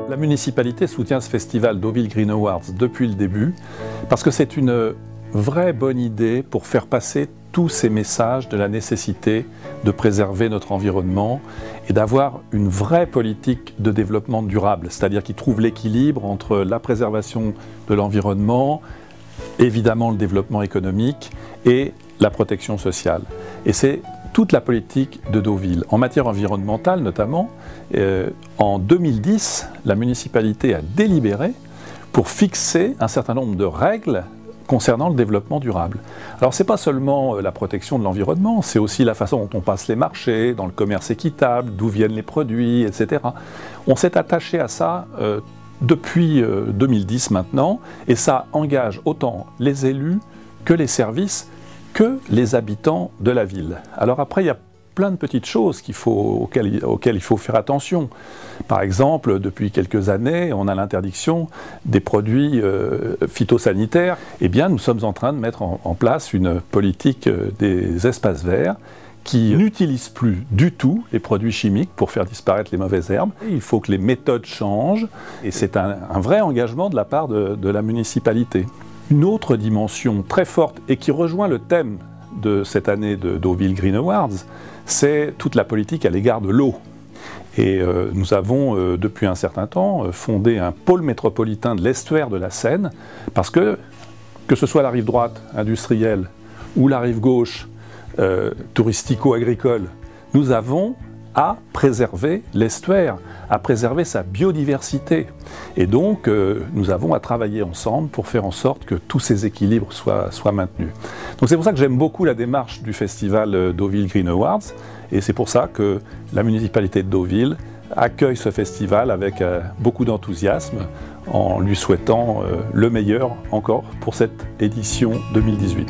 La municipalité soutient ce festival Deauville Green Awards depuis le début parce que c'est une vraie bonne idée pour faire passer tous ces messages de la nécessité de préserver notre environnement et d'avoir une vraie politique de développement durable, c'est-à-dire qui trouve l'équilibre entre la préservation de l'environnement, évidemment le développement économique et la protection sociale. Et c'est toute la politique de Deauville. En matière environnementale notamment, en 2010, la municipalité a délibéré pour fixer un certain nombre de règles concernant le développement durable. Alors c'est pas seulement la protection de l'environnement, c'est aussi la façon dont on passe les marchés, dans le commerce équitable, d'où viennent les produits, etc. On s'est attaché à ça depuis 2010 maintenant, et ça engage autant les élus que les services, que les habitants de la ville. Alors après, il y a plein de petites choses auxquelles il faut faire attention. Par exemple, depuis quelques années, on a l'interdiction des produits phytosanitaires. Eh bien, nous sommes en train de mettre en place une politique des espaces verts qui n'utilise plus du tout les produits chimiques pour faire disparaître les mauvaises herbes. Il faut que les méthodes changent, et c'est un vrai engagement de la part de la municipalité. Une autre dimension très forte et qui rejoint le thème de cette année de Deauville Green Awards, c'est toute la politique à l'égard de l'eau. Et nous avons depuis un certain temps fondé un pôle métropolitain de l'estuaire de la Seine, parce que ce soit la rive droite industrielle ou la rive gauche touristico-agricole, nous avons à préserver l'estuaire, à préserver sa biodiversité. Et donc, nous avons à travailler ensemble pour faire en sorte que tous ces équilibres soient maintenus. Donc c'est pour ça que j'aime beaucoup la démarche du festival Deauville Green Awards, et c'est pour ça que la municipalité de Deauville accueille ce festival avec beaucoup d'enthousiasme, en lui souhaitant le meilleur encore pour cette édition 2018.